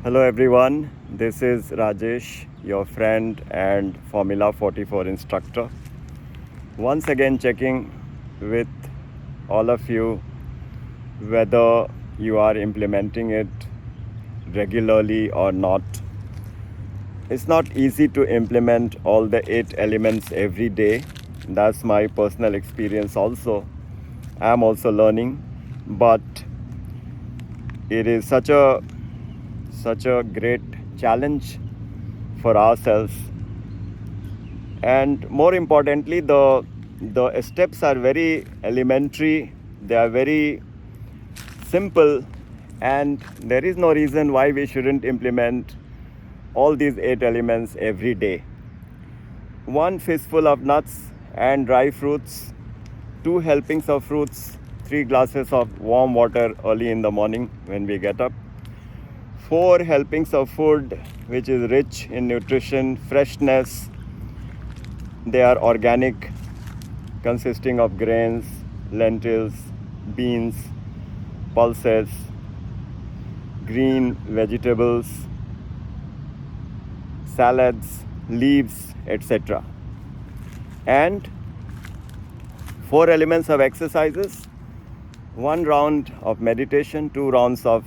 Hello everyone, this is Rajesh, your friend and Formula 44 instructor. Once again checking with all of you whether you are implementing it regularly or not. It's not easy to implement all the 8 elements every day. That's my personal experience also. I'm also learning, but it is such a great challenge for ourselves, and more importantly the steps are very elementary, they are very simple, and there is no reason why we shouldn't implement all these 8 elements every day. 1 fistful of nuts and dry fruits, 2 helpings of fruits, 3 glasses of warm water early in the morning when we get up, 4 helpings of food which is rich in nutrition, freshness. They are organic, consisting of grains, lentils, beans, pulses, green vegetables, salads, leaves, etc. And 4 elements of exercises, 1 round of meditation, 2 rounds of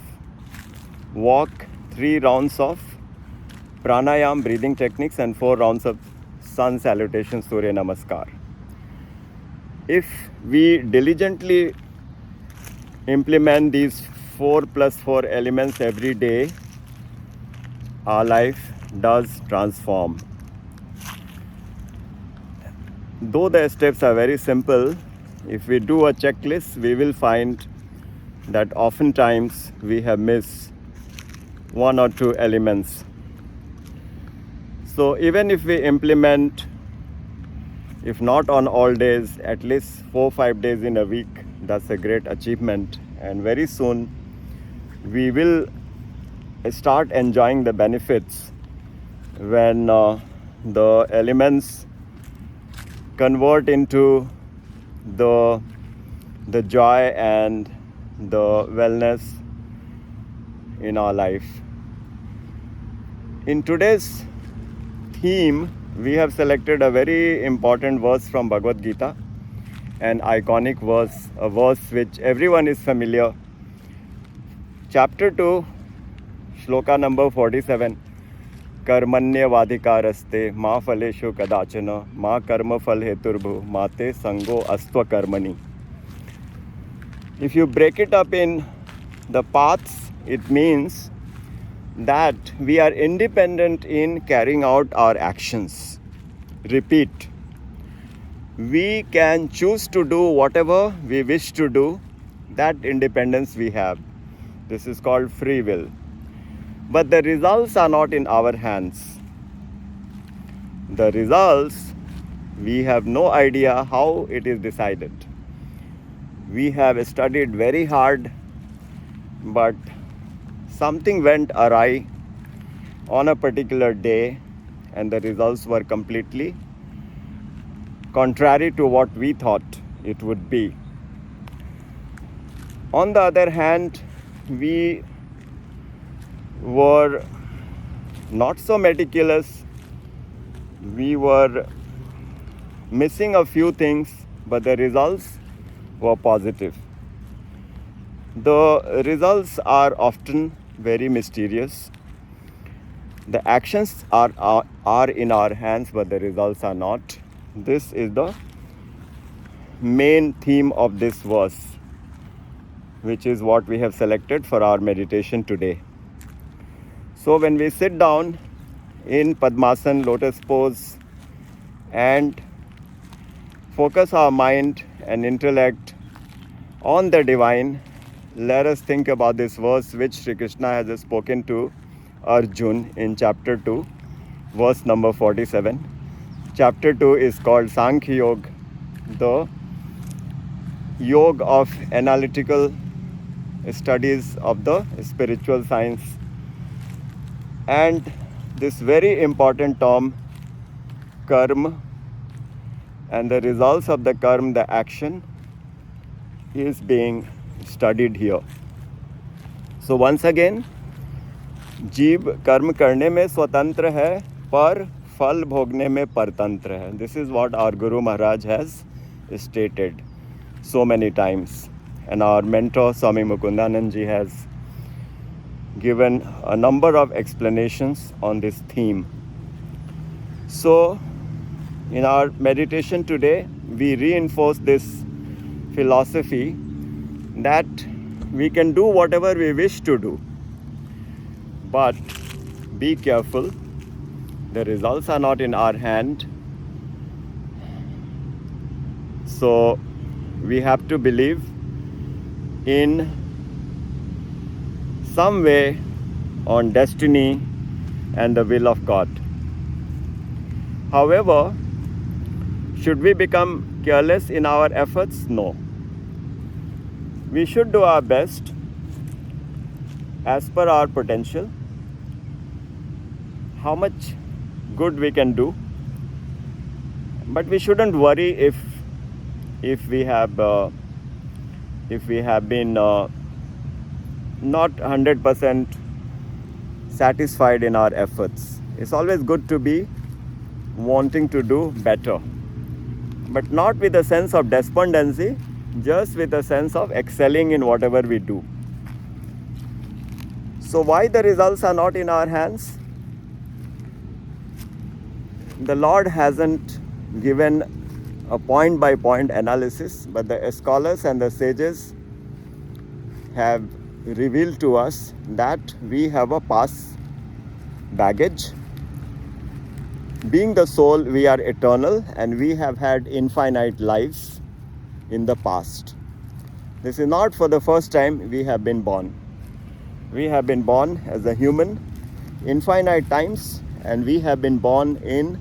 walk, 3 rounds of pranayam breathing techniques, and 4 rounds of sun salutation, Surya Namaskar. If we diligently implement these 4 plus 4 elements every day, our life does transform. Though the steps are very simple, if we do a checklist, we will find that oftentimes we have missed 1 or 2 elements. So even if we implement, if not on all days, at least 4-5 days in a week, that's a great achievement. And very soon we will start enjoying the benefits when the elements convert into the joy and the wellness in our life. In today's theme, we have selected a very important verse from Bhagavad Gita, an iconic verse, a verse which everyone is familiar. Chapter 2, shloka number 47. karmaṇy-evādhikāras ma phaleṣhu kadāchana ma karma-phala-hetur ma te saṅgo stvakarmaṇi. If you break it up in the paths, it means that we are independent in carrying out our actions. Repeat. We can choose to do whatever we wish to do. That independence we have. This is called free will. But the results are not in our hands. The results, we have no idea how it is decided. We have studied very hard, but something went awry on a particular day, and the results were completely contrary to what we thought it would be. On the other hand, we were not so meticulous. We were missing a few things, but the results were positive. The results are often very mysterious. The actions are in our hands, but the results are not. This is the main theme of this verse, which is what we have selected for our meditation today. So when we sit down in Padmasana, lotus pose, and focus our mind and intellect on the divine, let us think about this verse which Sri Krishna has spoken to Arjun in chapter 2, verse number 47. Chapter 2 is called Sankhya Yoga, the yoga of analytical studies of the spiritual science. And this very important term, karma, and the results of the karma, the action, is being studied here. So once again, जीव कर्म करने में स्वतंत्र है पर फल भोगने में परतंत्र है. This is what our Guru Maharaj has stated so many times, and our mentor Swami Mukundanand ji has given a number of explanations on this theme. So in our meditation today, we reinforce this philosophy that we can do whatever we wish to do, but be careful, the results are not in our hand. So we have to believe in some way on destiny and the will of God. However, should we become careless in our efforts? No. We should do our best as per our potential, how much good we can do, but we shouldn't worry if we have been not 100% satisfied in our efforts. It's always good to be wanting to do better, but not with a sense of despondency, just with a sense of excelling in whatever we do. So why the results are not in our hands? The Lord hasn't given a point by point analysis, but the scholars and the sages have revealed to us that we have a past baggage. Being the soul, we are eternal and we have had infinite lives in the past. This is not for the first time we have been born. We have been born as a human infinite times, and we have been born in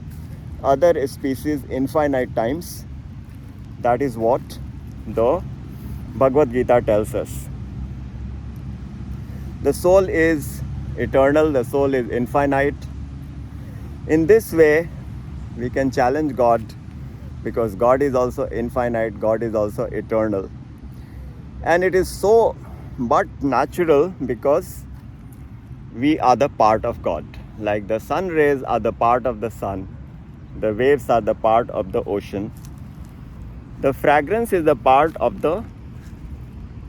other species infinite times. That is what the Bhagavad Gita tells us. The soul is eternal, the soul is infinite. In this way, we can challenge God, because God is also infinite, God is also eternal. And it is so but natural, because we are the part of God. Like the sun rays are the part of the sun, the waves are the part of the ocean, the fragrance is the part of the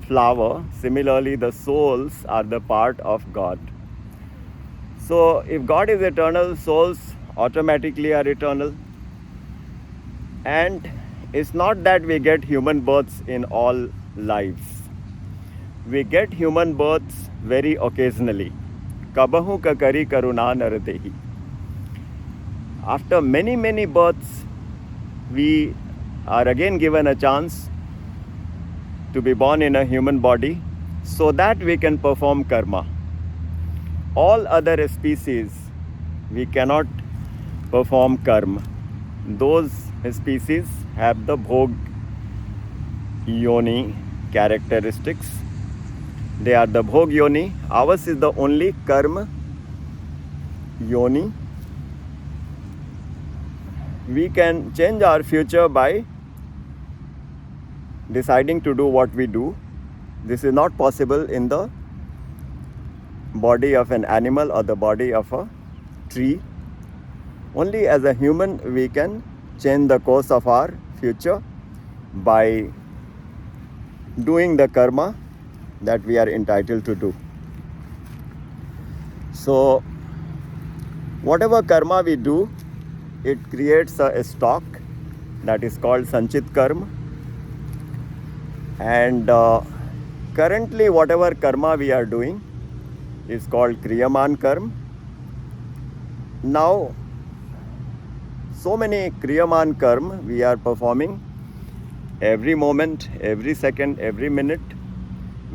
flower. Similarly, the souls are the part of God. So if God is eternal, souls automatically are eternal. And it's not that we get human births in all lives. We get human births very occasionally. Kabahu kakari karuna naradehi. After many births, we are again given a chance to be born in a human body so that we can perform karma. All other species, we cannot perform karma. Those species have the bhog yoni characteristics. They are the bhog yoni. Ours is the only karma yoni. We can change our future by deciding to do what we do. This is not possible in the body of an animal or the body of a tree. Only as a human we can change the course of our future by doing the karma that we are entitled to do. So whatever karma we do, it creates a stock that is called sanchit karma. And currently whatever karma we are doing is called kriyaman karma. Now so many kriyaman karma we are performing every moment, every second, every minute,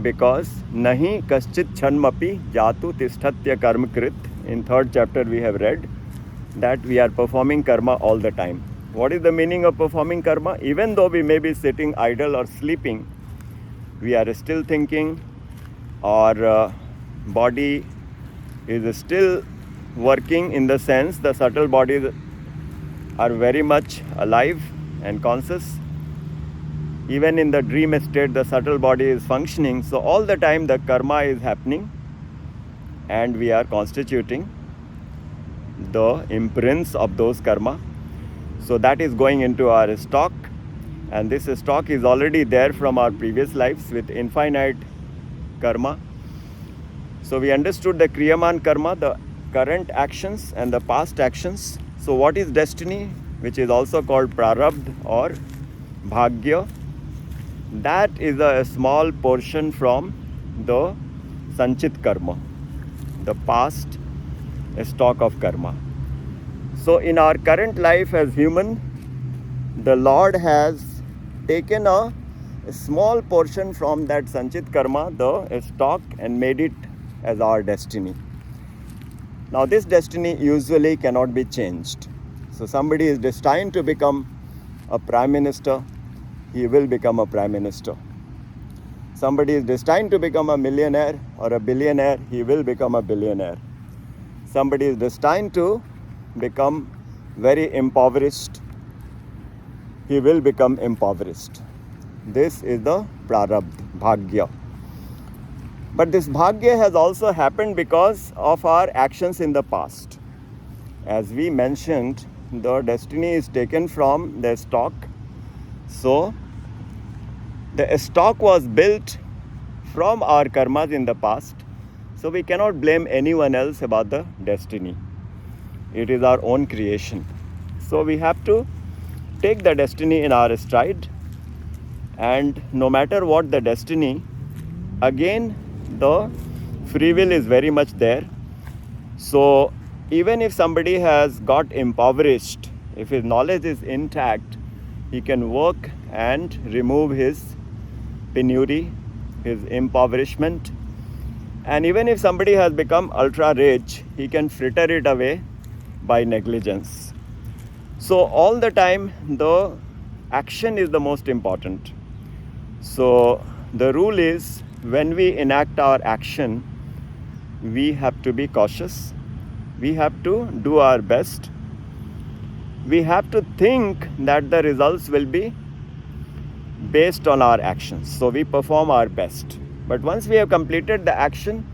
because nahi kaschit chanmapi jatu tisthatya karma krit. In 3rd chapter we have read that we are performing karma all the time. What is the meaning of performing karma? Even though we may be sitting idle or sleeping, we are still thinking. Our body is still working, in the sense the subtle bodies are very much alive and conscious. Even in the dream state, the subtle body is functioning. So all the time the karma is happening. and we are constituting the imprints of those karma. So that is going into our stock, and this stock is already there from our previous lives with infinite karma. So we understood the kriyaman karma, the current actions and the past actions. So what is destiny, which is also called prarabdha or bhagya? That is a small portion from the sanchit karma, the past stock of karma. So in our current life as human, the Lord has taken a small portion from that sanchit karma, the stock, and made it as our destiny. Now this destiny usually cannot be changed. So somebody is destined to become a prime minister, he will become a prime minister. Somebody is destined to become a millionaire or a billionaire, he will become a billionaire. Somebody is destined to become very impoverished, he will become impoverished. This is the prarabdha, bhagya. But this bhagya has also happened because of our actions in the past. As we mentioned, the destiny is taken from the stock. So the stock was built from our karmas in the past. So we cannot blame anyone else about the destiny. It is our own creation. So we have to take the destiny in our stride, and no matter what the destiny, again the free will is very much there. So even if somebody has got impoverished, if his knowledge is intact, he can work and remove his penury, his impoverishment. And even if somebody has become ultra rich, he can fritter it away by negligence. So all the time the action is the most important. So the rule is, when we enact our action, we have to be cautious, we have to do our best, we have to think that the results will be based on our actions. So we perform our best. But once we have completed the action,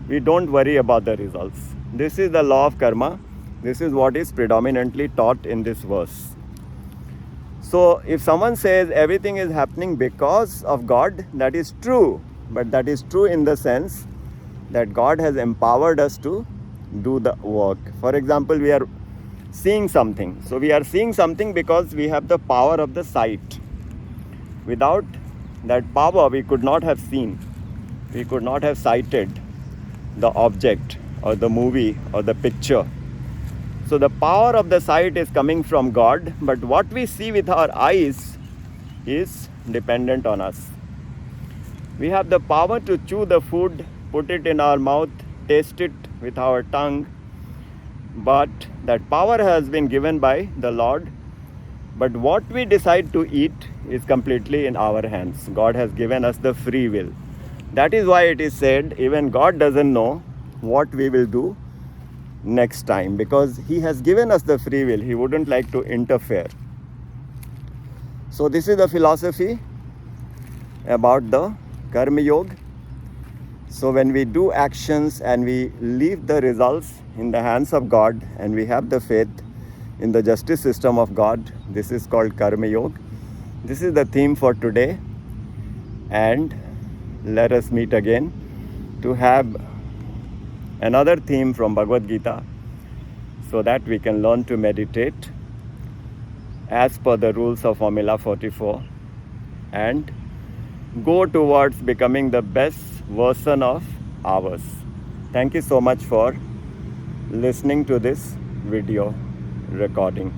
we don't worry about the results. This is the law of karma. This is what is predominantly taught in this verse. So if someone says everything is happening because of God, that is true. But that is true in the sense that God has empowered us to do the work. For example, we are seeing something. So we are seeing something because we have the power of the sight. Without that power, we could not have seen. We could not have sighted the object or the movie or the picture. So the power of the sight is coming from God, but what we see with our eyes is dependent on us. We have the power to chew the food, put it in our mouth, taste it with our tongue, but that power has been given by the Lord. But what we decide to eat is completely in our hands. God has given us the free will. That is why it is said, even God doesn't know what we will do next time, because He has given us the free will. He wouldn't like to interfere. So this is the philosophy about the karma yoga. So when we do actions and we leave the results in the hands of God, and we have the faith in the justice system of God, this is called karma yoga. This is the theme for today, and let us meet again to have another theme from Bhagavad Gita, so that we can learn to meditate as per the rules of Formula 44 and go towards becoming the best version of ours. Thank you so much for listening to this video recording.